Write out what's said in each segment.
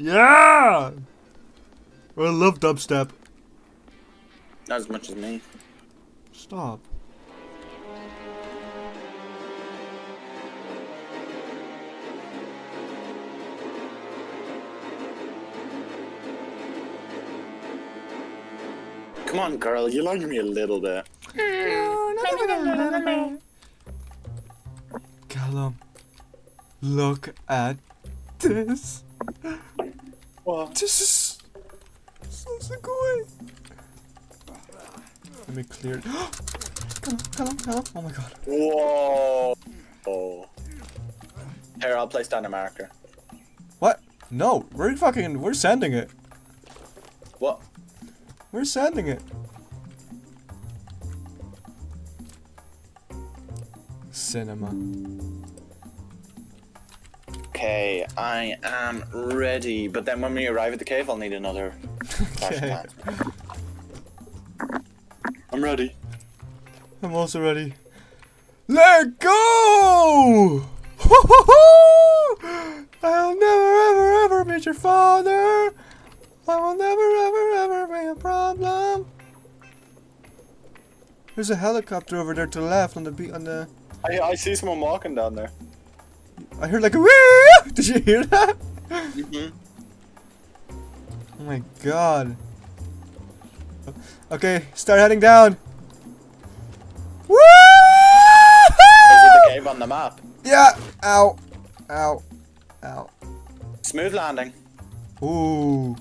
Yeah! I love dubstep. Not as much as me. Stop. Come on, girl, you like me a little bit. Callum, look at this. What? This is so good. Let me clear it. Callum. Oh my god. Whoa. Oh. Here, I'll place down a marker. What? No, we're sending it. What? We're sending it. Cinema. Okay, I am ready. But then when we arrive at the cave, I'll need another flashlight. I'm ready. I'm also ready. Let go! I'll never ever meet your father. I will never ever be a problem. There's a helicopter over there to the left on the beat on the. I see someone walking down there. I heard like a wee. Did you hear that? Mm-hmm. Oh my god. Okay, start heading down. Woo! Is it the cave on the map? Yeah. Ow. Ow. Ow. Smooth landing. Ooh.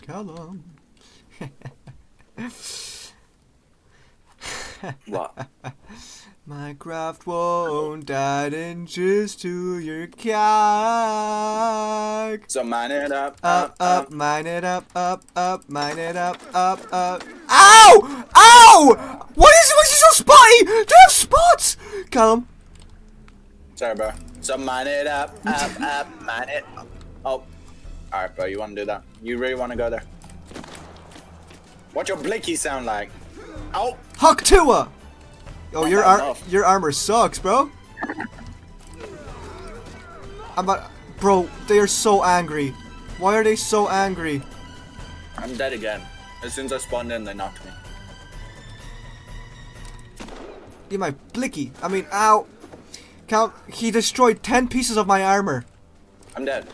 Callum. What? Minecraft won't add inches to your cake. So mine it up, Up, mine it up, mine it up. Ow! Ow! What's he so spotty? Do you have spots? Callum. Sorry, bro. So mine it up, mine it up. Oh. Alright, bro, you wanna do that? You really wanna go there? What your blicky sound like? Oh! Huck Tua! Oh, enough. your armor sucks, bro. Bro, they are so angry. Why are they so angry? I'm dead again. As soon as I spawned in, they knocked me. You my blicky. I mean, ow. Count. He destroyed 10 pieces of my armor. I'm dead.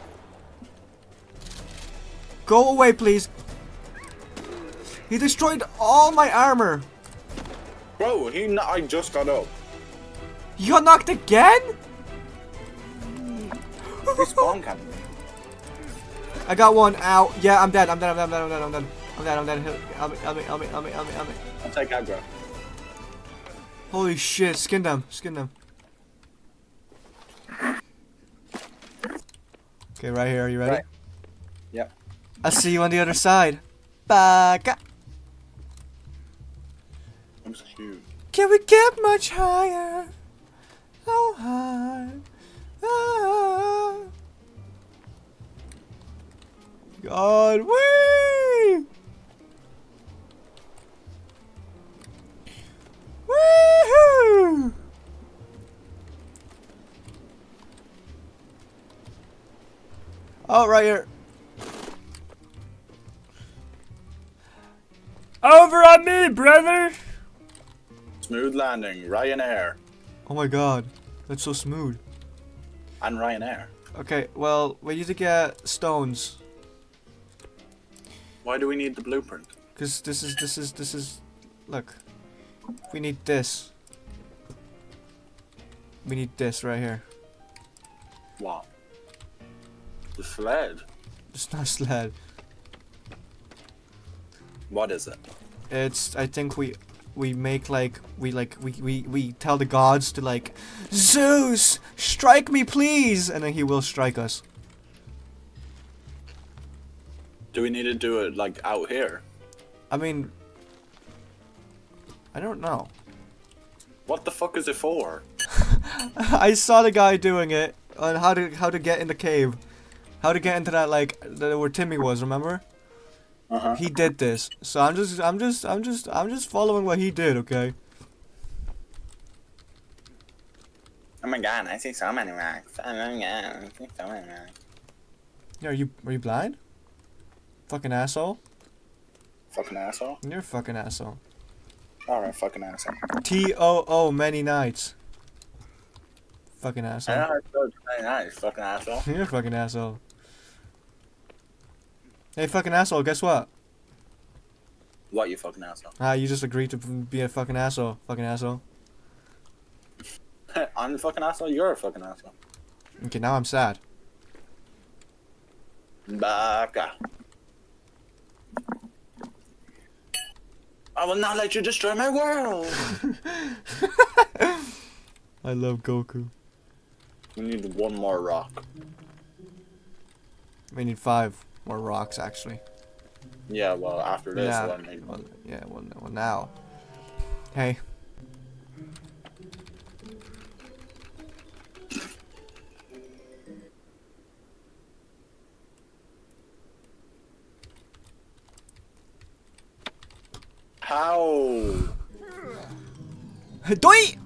Go away, please. He destroyed all my armor. Bro, I just got up. You got knocked again? He spawn camped me. I got one. Ow. Yeah, I'm dead. I'm dead. Help me. I'll take aggro. Holy shit. Skin them. Okay, right here. Are you ready? Right. Yep. I'll see you on the other side. Baka. I'm so huge. Can we get much higher? Oh, high. Ah. God, wee! Woohoo! Oh, right here. Over on me, brother! Smooth landing, Ryanair. Oh my god, that's so smooth. And Ryanair. Okay, well, we need to get stones. Why do we need the blueprint? Cause this is, look. We need this. We need this right here. What? The sled? It's not a sled. What is it? It's, I think we make like, we tell the gods to like, Zeus, strike me please! And then he will strike us. Do we need to do it like out here? I mean, I don't know. What the fuck is it for? I saw the guy doing it on how to get in the cave. How to get into that, like, where Timmy was, remember? Uh-huh. He did this. So I'm just following what he did, okay? Oh my god, I see so many rocks. Oh my god, I see so many rocks. Yeah, are you blind? Fucking asshole. Fucking asshole. You're a fucking asshole. Alright, fucking asshole. TOO many nights. Fucking I asshole. know how to go to nice, fucking asshole. You're a fucking asshole. Hey, fucking asshole, guess what? What, you fucking asshole? You just agreed to be a fucking asshole. Fucking asshole. I'm the fucking asshole, you're a fucking asshole. Okay, now I'm sad. Baka. I will not let you destroy my world. I love Goku. We need one more rock. We need 5 more rocks, actually. Yeah, well, after this Yeah. one, maybe. Well, now. Hey. How? Doi!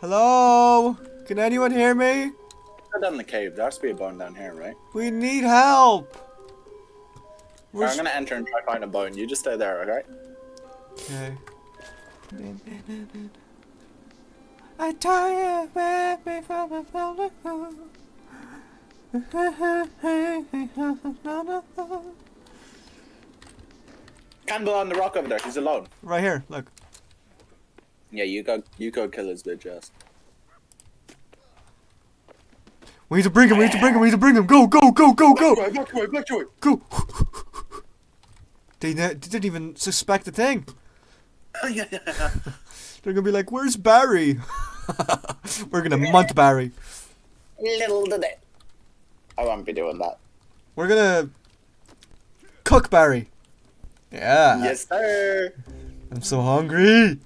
Hello? Can anyone hear me? Go down the cave. There has to be a bone down here, right? We need help. We're I'm gonna enter and try to find a bone. You just stay there, okay? Okay. I tire me from a Cannibal on the rock over there. He's alone. Right here, look. Yeah, you go kill his bitch ass. We need to bring him, we need to bring him, we need to bring him. Go, go, go, go, go. Black Joy. Go. They didn't even suspect a thing. Yeah. They're gonna be like, where's Barry? We're gonna munt Barry. Little did they. I won't be doing that. We're gonna cook Barry. Yeah. Yes, sir. I'm so hungry.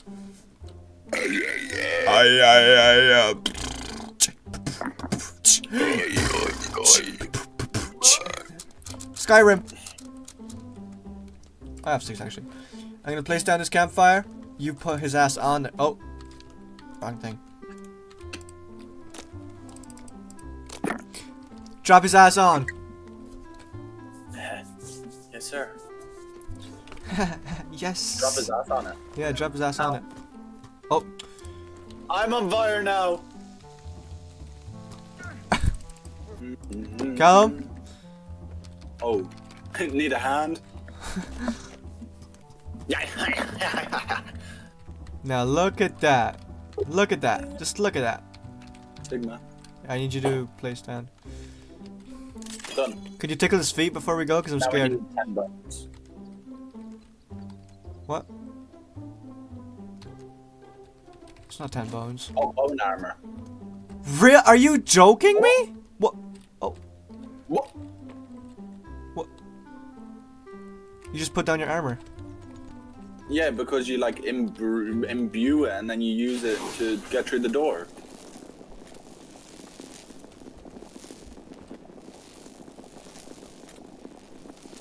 Skyrim. I have 6 actually. I'm gonna place down this campfire. You put his ass on it. Oh, wrong thing. Drop his ass on. Yes, sir. Yes. Drop his ass on it. Yeah, drop his ass on it. Oh. I'm on fire now. Come. Oh, need a hand. Now look at that. Look at that. Just look at that. Sigma. I need you to place down. Done. Could you tickle his feet before we go? Because I'm Now we scared. need 10 bones. What? It's not 10 bones. Oh, bone armor. Real? Are you joking me? What? Oh. What? What? You just put down your armor. Yeah, because you like imbue it and then you use it to get through the door.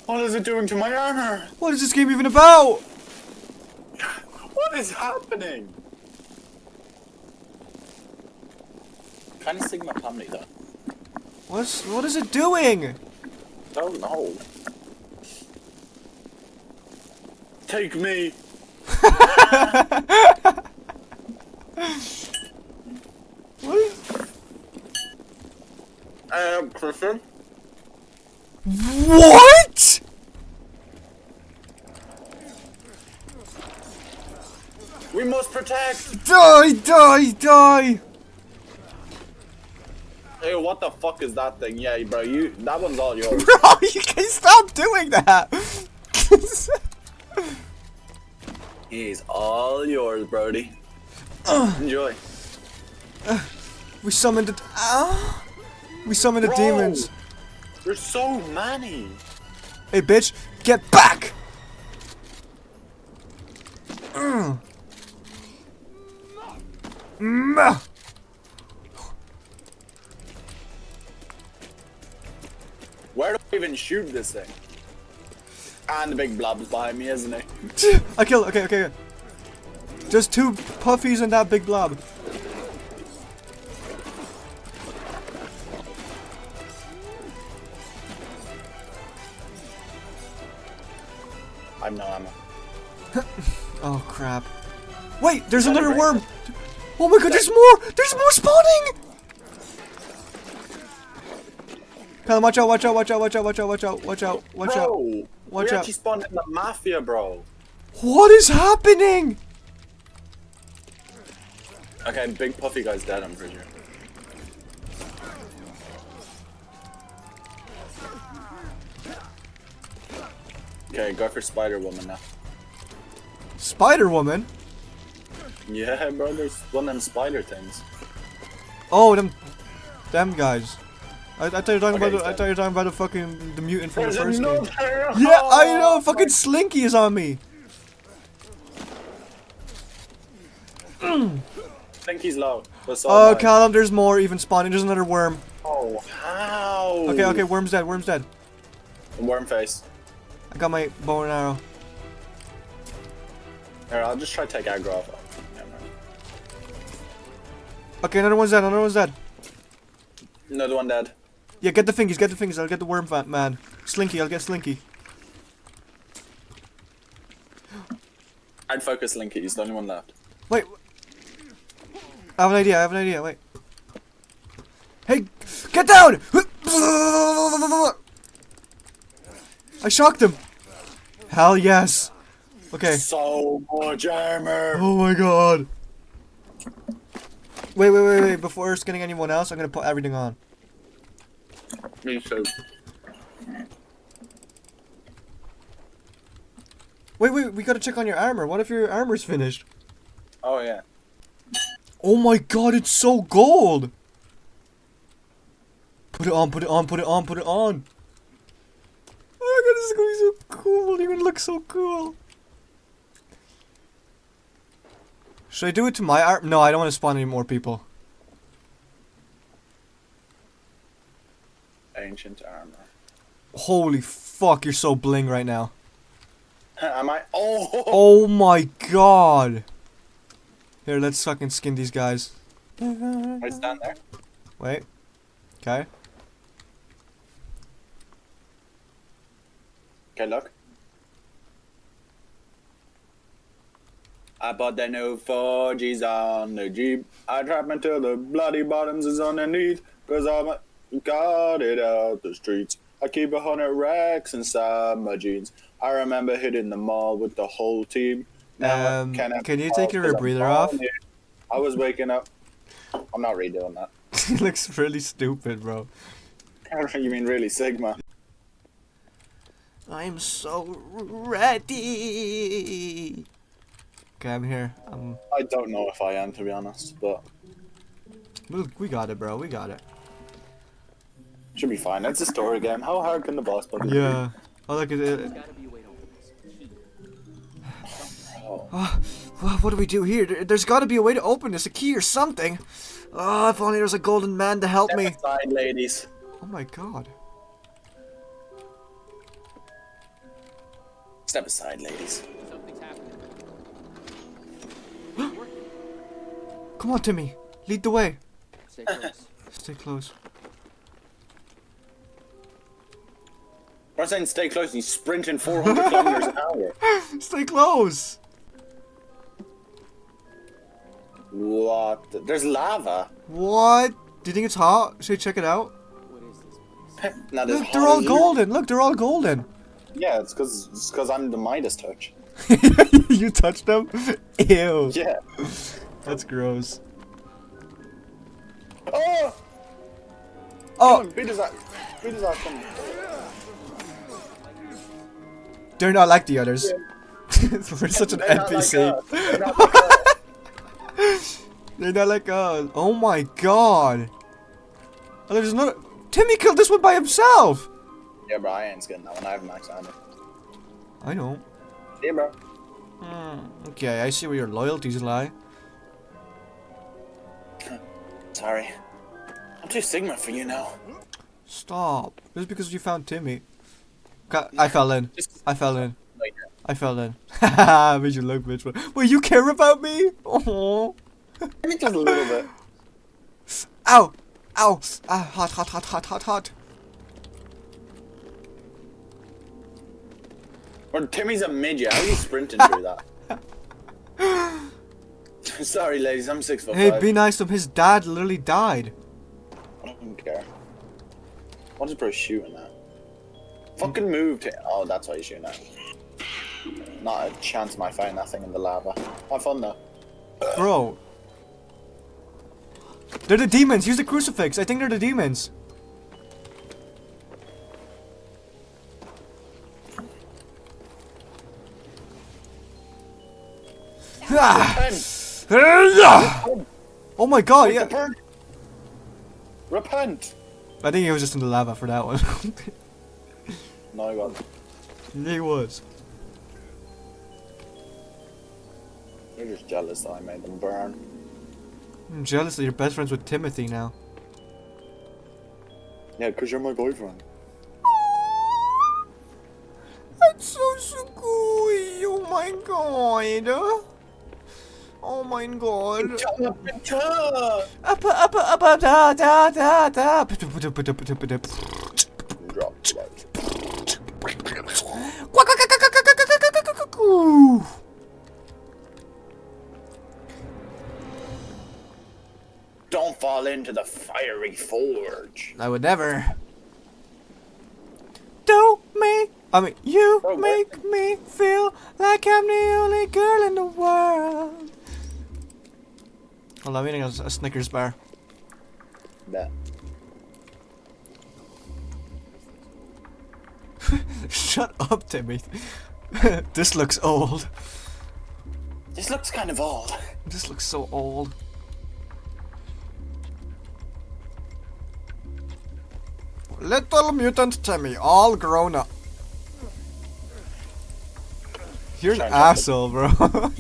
What is it doing to my armor? What is this game even about? What is happening? Kind of Sigma comedy though. What is it doing? Don't know. Take me. What is? Christian. What? We must protect. Die, die, die! Hey, what the fuck is that thing? Yeah, bro, that one's all yours. Bro, you can stop doing that! He's all yours, Brody. Enjoy. We summoned it. We summoned the Bro, demons. there's so many. Hey, bitch, get back! Mm. Where do I even shoot this thing? And the big blob is behind me, isn't he? I killed. Okay. Just 2 puffies and that big blob. have no ammo. Oh crap. Wait, there's Another another break. worm! Oh my god, there's more! There's more spawning! Callum, watch out, watch out, watch out, watch out, watch out, watch out, watch out, watch out. Bro, Watch we out. actually spawned in the mafia, bro. What is happening? Okay, big puffy guy's dead, I'm pretty sure. Okay, go for Spider Woman now. Spider Woman? Yeah, bro, there's one of them spider things. Oh, them guys. I thought you were talking Okay, about he's I dead. thought you were talking about the fucking the mutant from the first game. another- Yeah, I know. Oh, Fucking Slinky is on me. I think he's low. But so Oh, am I. Callum, there's more even spawning. There's another worm. Oh, how? Okay, okay, worm's dead. Worm's dead. Worm face. I got my bow and arrow. Here, I'll just try to take aggro off. Never mind. Okay, another one's dead. Another one's dead. Another one dead. Yeah, get the fingies. Get the fingies. I'll get the worm man. Slinky. I'll get Slinky. I'd focus Linky, he's the only one left. Wait. I have an idea. I have an idea. Wait. Hey, get down! I shocked him. Hell yes. Okay. So much armor! Oh my god. Wait. Before skinning anyone else, I'm gonna put everything on. Me too. Wait, we gotta check on your armor. What if your armor's finished? Oh yeah. Oh my god, it's so gold! Put it on, put it on, put it on, put it on! Oh my god, this is gonna be so cool. You're gonna look so cool. Should I do it to my armor? No, I don't want to spawn any more people. Ancient armor. Holy fuck, you're so bling right now. Am I? Oh! Oh my god! Here, let's fucking skin these guys. I stand there. Wait. Okay. Okay, look. I bought the new 4Gs on the Jeep. I trap until the bloody bottoms is underneath. Cause I got it out the streets. I keep 100 racks inside my jeans. I remember hitting the mall with the whole team. Now I can't have Can you calls take your 'cause I'm rebreather off? falling. I was waking up. I'm not redoing that. It looks really stupid, bro. You mean really Sigma? I'm so ready. Okay, I'm here. I don't know if I am, to be honest, but We got it, bro. We got it. should be fine. It's a story game. How hard can the boss button Yeah. Oh, look at it. be? Oh. What do we do here? There's got to be a way to open this, a key or something. Oh, if only there's a golden man to help me. Step aside, ladies. Oh my god. Step aside, ladies. Come on, Timmy. Lead the way. Stay close. Stay close. I'm saying stay close. He's sprinting 400 kilometers an hour. Stay close. What? There's lava. What? Do you think it's hot? Should we check it out? What is this place? Not as Look, hot they're all as you. golden. Look, they're all golden. Yeah, it's because I'm the Midas touch. You touched them? Ew. Yeah. That's gross. Oh! Oh, Beat his ass. Beat his ass. Come on. they're not like the others. We're such an They're not like NPC. us. They're not like us. They're not like us. Oh my god. Oh, there's another. Timmy killed this one by himself. Yeah, bro, I ain't getting that one. I have max armor. I know. Yeah, bro. Okay, I see where your loyalties lie. Sorry. I'm too Sigma for you now. Stop. This is because you found Timmy. I fell in. I fell in. Like, I fell in. Haha, made you look, bitch. Wait, you care about me? Oh. maybe just a little bit. Ow! Ow! Ah, hot, hot, hot, hot, hot, hot. Or Timmy's a midget. How are you sprinting through that? Sorry, ladies. I'm 6'5". Hey, be nice to him. His dad literally died. I don't care. What is bro shooting at? Fucking move to. Oh, that's why he's shooting at. Not a chance am I find that thing in the lava. Have fun though. Bro. They're the demons. Use the crucifix. I think they're the demons. Repent! Oh my god, yeah. Repent! Repent! I think he was just in the lava for that one. No, he wasn't. He was. You're just jealous that I made them burn. I'm jealous that you're best friends with Timothy now. Yeah, because you're my boyfriend. That's so sweet. Oh my god. Oh my god. Da da da da. Drop. Don't fall into the fiery forge. I would never. You Oh, make me feel like I'm the only girl in the world. Hold on, I'm eating a Snickers bar. Bet. Shut up, Timmy. This looks old. This looks kind of old. This looks so old. Little mutant Timmy, all grown up. You're an Shut up. asshole, bro.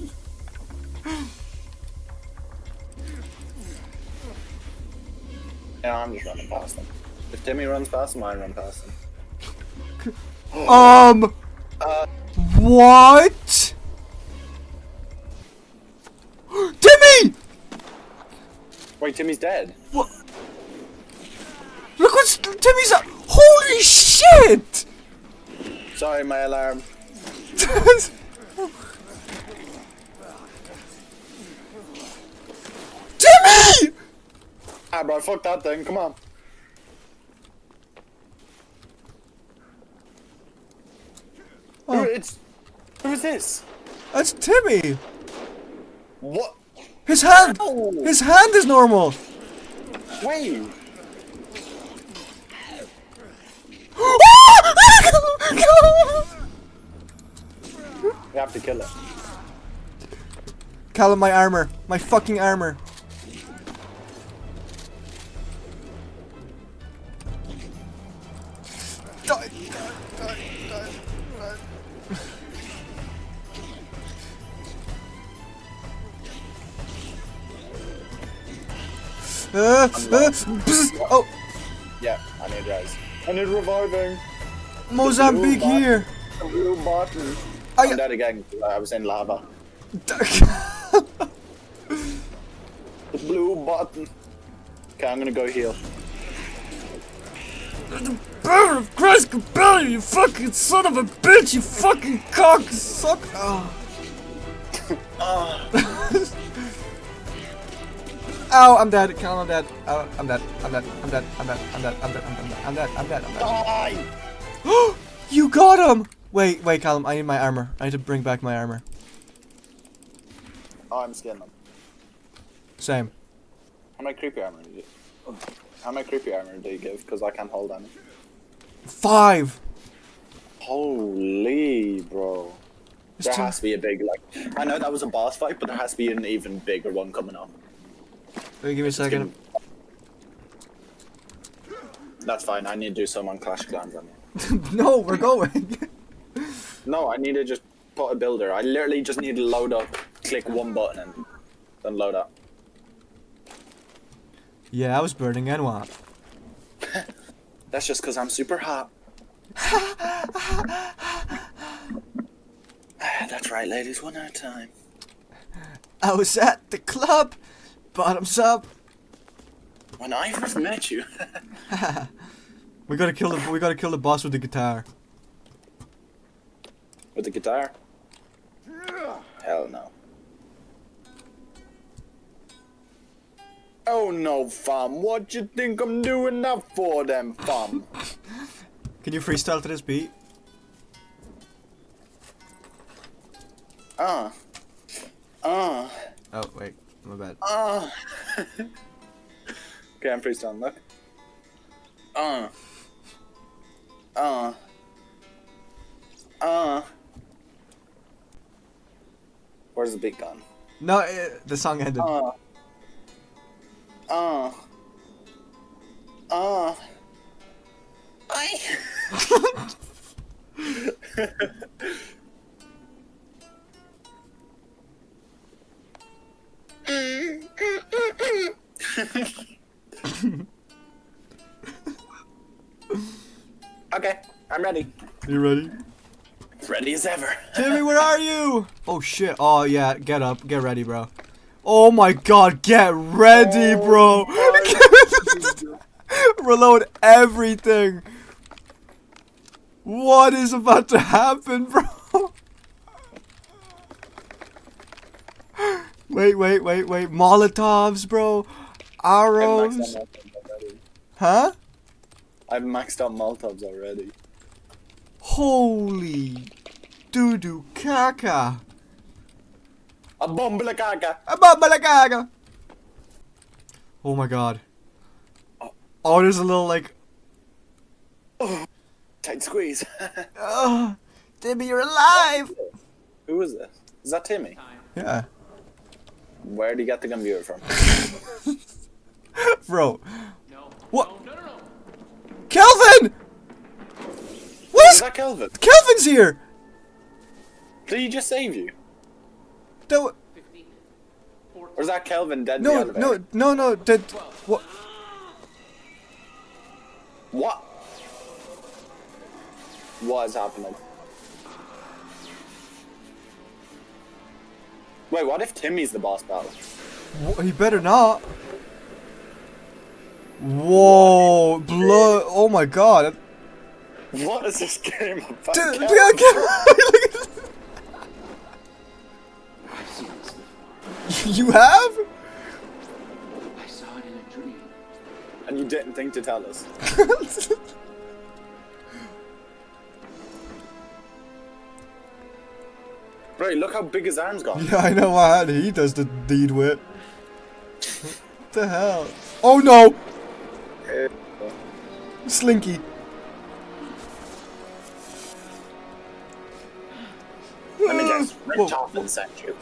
Yeah, I'm just running past them. If Timmy runs past him, I run past him. What? Timmy! Wait, Timmy's dead. What? Look what's Timmy's up. Holy shit! Sorry, my alarm. Timmy! Ah, bro, fuck that thing. Come on. Oh. Who is this? That's Timmy. What? His hand. Ow. His hand is normal. Wait. We have to kill it. Callum, my armor. My fucking armor. Die. Oh, Yeah, I need res. I need reviving. Mozambique blue here. The blue button. I- I'm dead again. I was in lava. The blue button. Okay, I'm gonna go heal. Bird of Christ Cabelli, you fucking son of a bitch, you fucking cock suck. Oh. Ow, I'm dead. Callum, I'm dead. Oh, I'm dead. I'm dead. I'm dead. I'm dead. I'm dead. I'm dead. I'm dead. I'm dead. I'm dead. Die! You got him! Wait, Callum, I need my armor. I need to bring back my armor. Oh, I'm skinning them. Same. How many creepy armor do you How many creepy armor do you give? Because I can't hold any. 5. Holy, bro. It's There too- has to be a big, like... I know that was a boss fight, but there has to be an even bigger one coming up. Wait, give me a second. That's fine, I need to do some on Clash of Clans on you. No, we're going. No, I need to just put a builder. I literally just need to load up, click one button, and then load up. Yeah, I was burning and what? That's just because I'm super hot. That's right, ladies, one at a time. I was at the club, bottoms up. When I first met you. We gotta kill the boss with the guitar. With the guitar? Hell no. Oh no, fam. What you think I'm doing that for, then, fam? Can you freestyle to this beat? Oh, wait, my bad. Okay, I'm freestyling, look. Where's the beat gone? No, the song ended. Okay, I'm ready. You ready? Ready as ever. Timmy, where are you? Oh shit. Oh yeah, get up, get ready, bro. Oh my god, get ready, bro. Reload everything. What is about to happen, bro? Wait. Molotovs, bro. Arrows. Huh? I've maxed out Molotovs already. Holy doo-doo caca. A bombalakaga. A babalagaga. Oh my god. Oh, there's a little like. Tight squeeze. Timmy, you're alive. Who is this? Is that Timmy? Yeah. Where did you get the computer from? Bro. No. What? No. Kelvin! Is What? that Kelvin? Kelvin's here! Did he just save you? No, 15. 14. Or is that Kelvin dead in the elevator? no, that, what? What? What is happening? Wait, what if Timmy's the boss battle? He better not. Whoa, blood, oh my god. What is this game about? Dude, Kelvin? I've seen this before. You have? I saw it in a dream. And you didn't think to tell us. Right, look how big his arms got. Yeah, I know what he does the deed with. What the hell? Oh no! Slinky. Let me guess. Whoa. Rich off and sent you.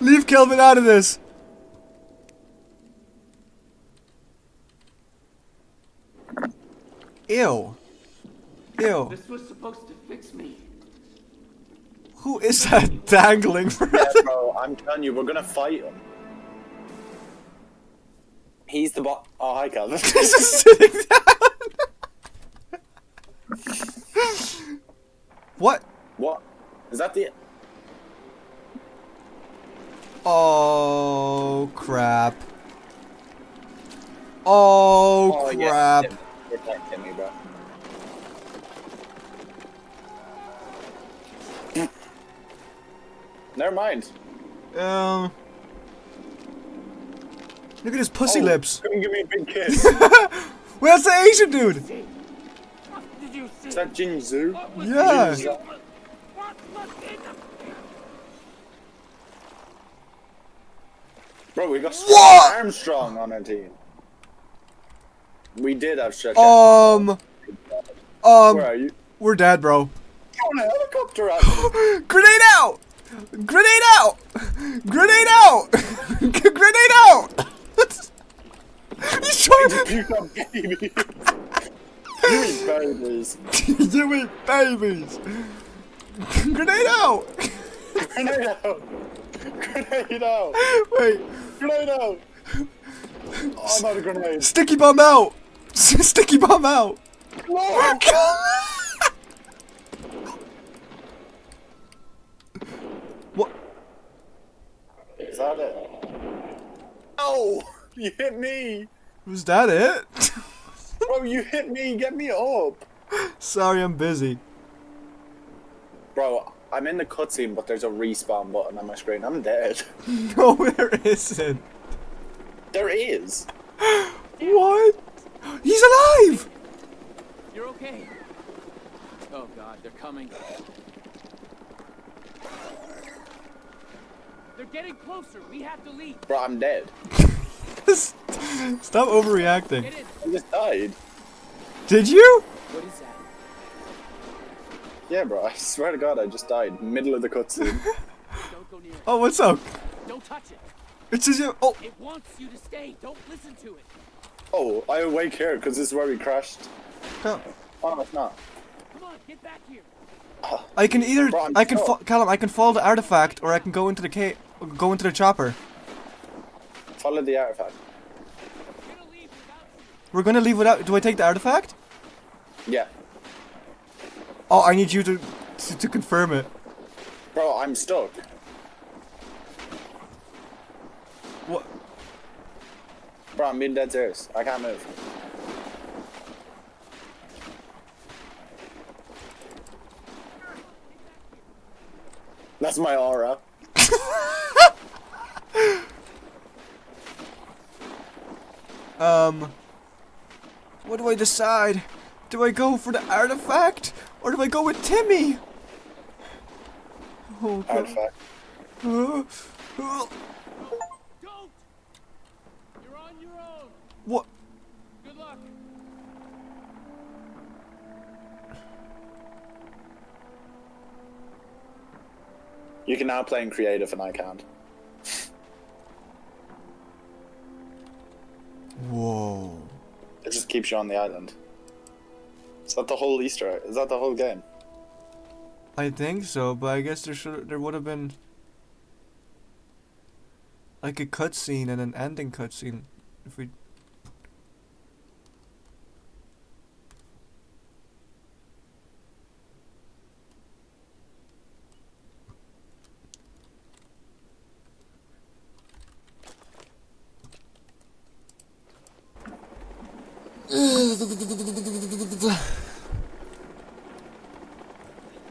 Leave Kelvin out of this. Ew. Ew. This was supposed to fix me. Who is that dangling? Yeah, bro, I'm telling you, we're gonna fight him. He's the boss. Oh, hi, Calvin. He's just sitting down. What? What? Is that the... Oh crap. Oh crap. Yeah, protect Timmy, bro. Never mind. Look at his pussy lips. Come give me a big kiss. Where's the Asian dude? Did you see? Is that Jinzu? Yeah. Jinzu. Bro, we got Stretch What? Armstrong on our team. We did have Stretch Where are you? we're dead, bro. On a helicopter at me. Grenade out! Grenade out! Grenade out! Grenade out! He's trying to You got babies. You eat babies. You eat babies! Grenade out! Grenade out. Grenade out. Wait, Grenade out. Oh, I'm out of grenades. sticky bomb out! Sticky bomb out! No. What? Is that it? Oh, you hit me. Was that it? Bro, you hit me. Get me up. Sorry, I'm busy. Bro, I'm in the cutscene, but there's a respawn button on my screen. I'm dead. No, there isn't. There is. What? He's alive! You're okay. Oh God, they're coming. They're getting closer. We have to leave. Bro, I'm dead. Stop overreacting. Get in. I just died. Did you? What is that? Yeah, bro, I swear to God, I just died. Middle of the cutscene. Don't go near it. Oh, what's up? Don't touch it. It's just you. Oh, It wants you to stay. Don't listen to it. Oh, I awake here because this is where we crashed. Cal- Oh, no, it's not. Come on, get back here. I can either Bro, I'm I can stuck. Callum, I can follow the artifact, or I can go into the go into the chopper. Follow the artifact. We're gonna leave without you. We're gonna leave without. Do I take the artifact? Yeah. Oh, I need you to confirm it. Bro, I'm stuck. What? Bro, I'm being dead serious. I can't move. That's my aura. What do I decide? Do I go for the artifact, or do I go with Timmy? Oh God. Artifact. Don't. You're on your own. What? Good luck. You can now play in creative and I can't. Whoa. It just keeps you on the island. Is that the whole Easter egg? Is that the whole game? I think so, but I guess there would have been like a cutscene and an ending cutscene if we.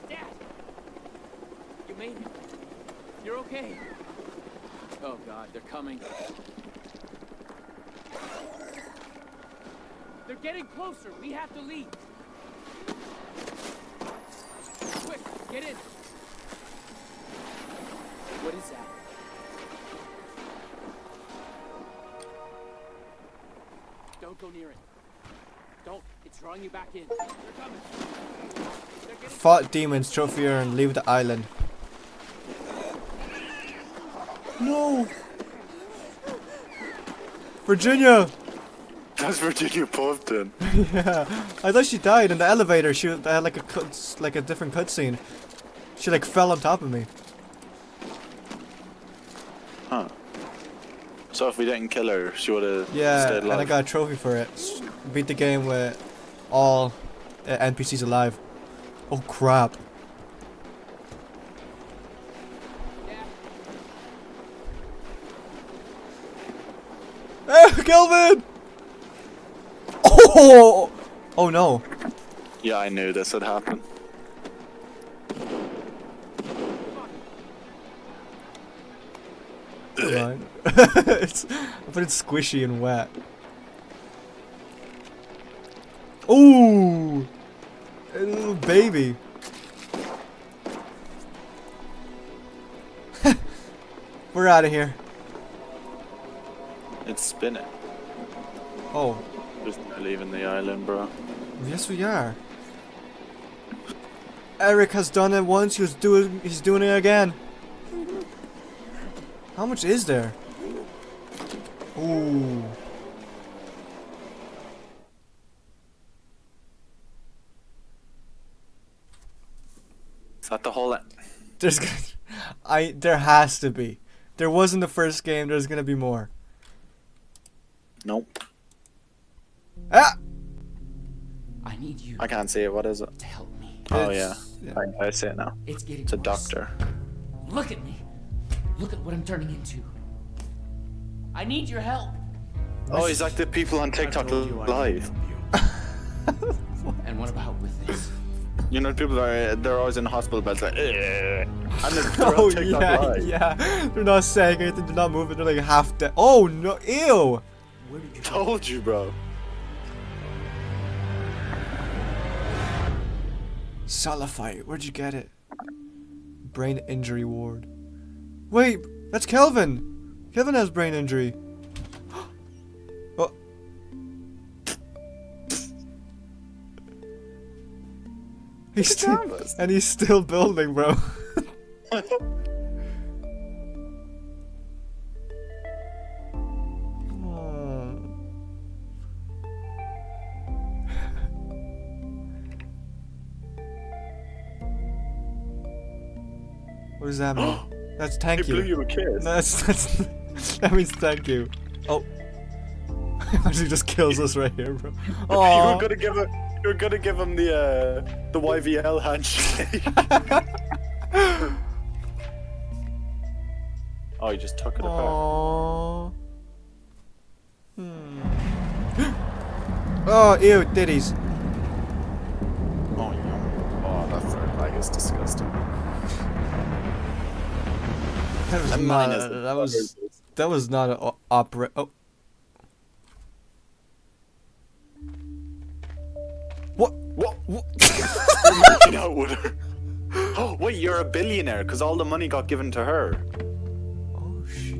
Dad. You made it. You're okay. Oh God, they're coming. They're getting closer. We have to leave. Quick, get in. What is that? Don't go near it. Don't. It's drawing you back in. They're coming. They're getting Fought demons, trophy urn, leave the island. No! Virginia! That's Virginia Pumpton. Yeah, I thought she died in the elevator. She had like a different cutscene. She like fell on top of me. Huh. So if we didn't kill her, she would have Yeah, stayed and alive. I got a trophy for it. Beat the game with all NPCs alive. Oh crap! Kelvin! Oh! Oh no! Yeah, I knew this would happen. Right. But it's squishy and wet. Ooh! A little baby. We're out of here. It's spinning. Oh, Just leaving the island, bro. yes we are. Eric has done it once. He's doing it again. How much is there? Ooh. Is that the whole? There's there has to be. There was in the first game. There's gonna be more. Nope. Ah! I need you I can't see it. What is it? to help me. Oh yeah. Yeah. I see it now. It's getting It's a worse. doctor. Look at me. Look at what I'm turning into. I need your help. Oh, he's like the people on TikTok live. And what about with this? You know, people they're always in hospital beds like, "Ugh," and they're Oh on TikTok yeah, Live. yeah. They're not saying anything. They're not moving. They're like half dead. Oh no! Ew. Told you, bro. Salafite. Where'd you get it? Brain injury ward. Wait, that's Kelvin. Kelvin has brain injury. Oh. He's still building, bro. What does that mean? That's thank He you. blew you a kiss. No, that's that means thank you. Oh, actually just kills us right here, bro. You Oh, were gonna give him the YVL handshake. Oh, you just took it apart. oh. Oh, ew, titties. Oh, yum. Oh, that third leg is disgusting. That was And not. mine is That was not an opera. Oh. What? What? You're making out with her. Oh, wait, you're a billionaire because all the money got given to her. Oh shit.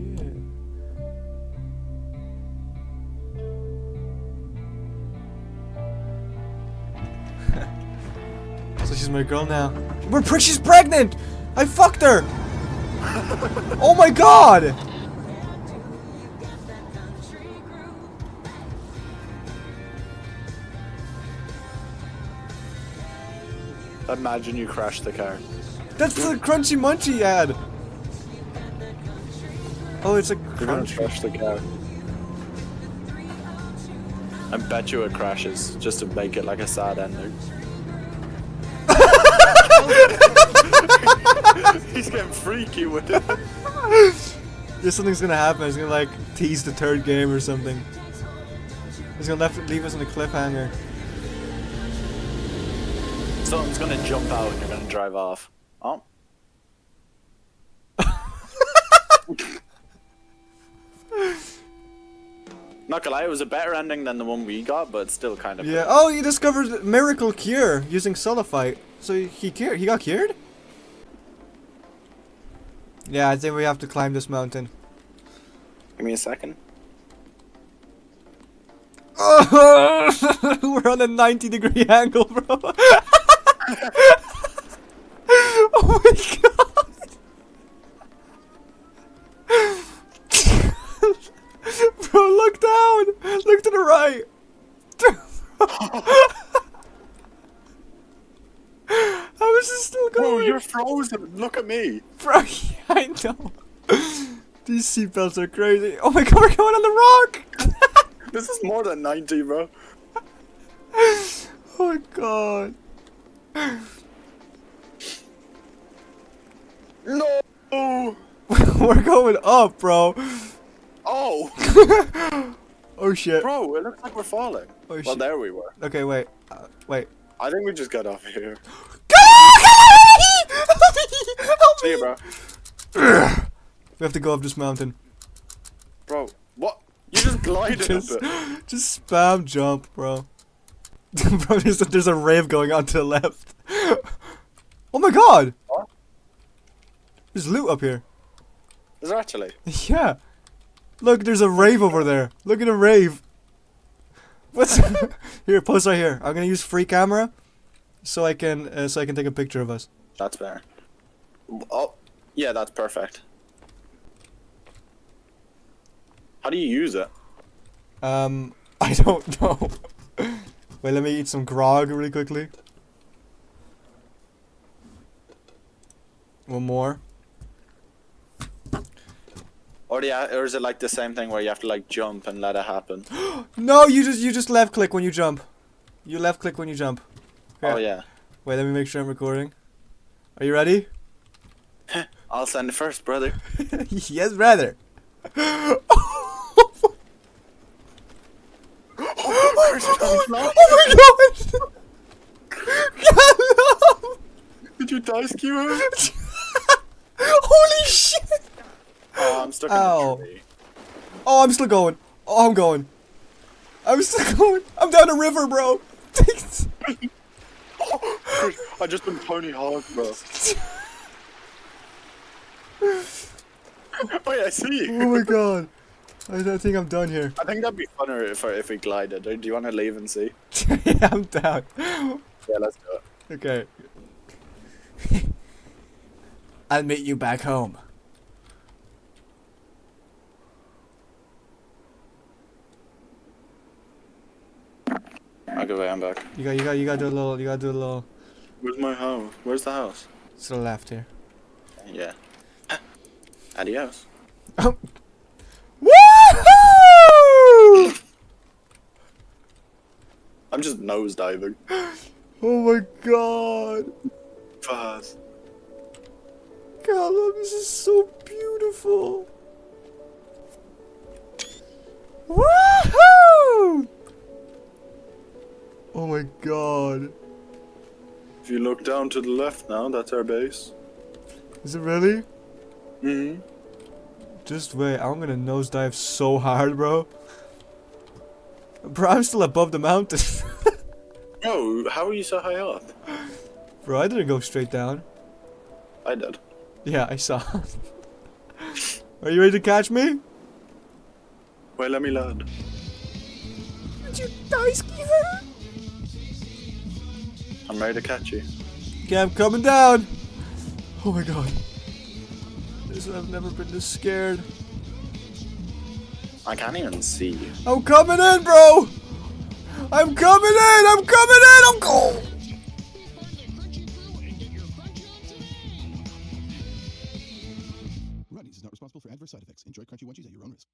So she's my girl now. She's pregnant! I fucked her! Oh my god! Imagine you crashed the car. That's the Crunchy Munchy ad! Oh, it's a You're gonna crunch. crash the car. I bet you it crashes just to make it like a sad ending. He's getting freaky with it. There's something's gonna happen. He's gonna like tease the third game or something. He's gonna leave us on a cliffhanger. Something's gonna jump out and you're gonna drive off. Oh. Not gonna lie, it was a better ending than the one we got, but it's still kind of. Yeah. Oh, he discovered miracle cure using sulfite. So he got cured? Yeah, I think we have to climb this mountain. Give me a second. We're on a 90-degree angle, bro. Oh my god. Bro, look down. Look to the right. How is this still going? Bro, you're frozen. Look at me. Bro, yeah, I know. These seatbelts are crazy. Oh my god, we're going on the rock. This is more than 90, bro. Oh my god. No. We're going up, bro. Oh. Oh shit. Bro, it looks like we're falling. Oh, Well, shit. there we were. Okay, wait. Wait. I think we just got off here. Help See me. you, bro. We have to go up this mountain. Bro, what? You just glided Just, up it. just spam jump, bro. Bro, there's a rave going on to the left. Oh my god! What? There's loot up here. Is there actually? Yeah. Look, there's a rave over there. Look at a rave. What's here? Post right here. I'm gonna use free camera, so I can take a picture of us. That's better. Oh, yeah, that's perfect. How do you use it? I don't know. Wait, let me eat some grog really quickly. One more. Or yeah, or is it like the same thing where you have to like jump and let it happen? No, you just left click when you jump. You left click when you jump. Oh yeah. Wait, let me make sure I'm recording. Are you ready? I'll send it first, brother. Yes, brother. Oh my god! Did you die, skewer? Holy shit! Oh, I'm stuck Ow. in the tree. Oh, I'm still going. Oh, I'm going. I'm still going. I'm down a river, bro. Chris, I just been Tony Hawk, bro. Wait, I see you. Oh my god. I think I'm done here. I think that'd be funner if we glided. Do you want to leave and see? Yeah, I'm down. Yeah, let's do it. Okay. I'll meet you back home. Okay, wait, I'm back. You gotta do a little. Where's my house? Where's the house? To the left here. Yeah. Adios. Oh. Woohoo! I'm just nose diving. Oh my god. Fast. Callum, this is so beautiful. Woohoo! Oh my god. If you look down to the left now, that's our base. Is it really? Mm-hmm. Just wait, I'm gonna nosedive so hard, bro. Bro, I'm still above the mountain. Oh, how are you so high up? Bro, I didn't go straight down. I did. Yeah, I saw. Are you ready to catch me? Wait, let me land. Did you die, Skeever? I'm ready to catch you. Okay, I'm coming down. Oh my god. I've never been this scared. I can't even see you. I'm coming in, bro. I'm coming in. I'm coming in. I'm cold. Runnings is not responsible for adverse side effects. Enjoy crunchy munchies at your own risk.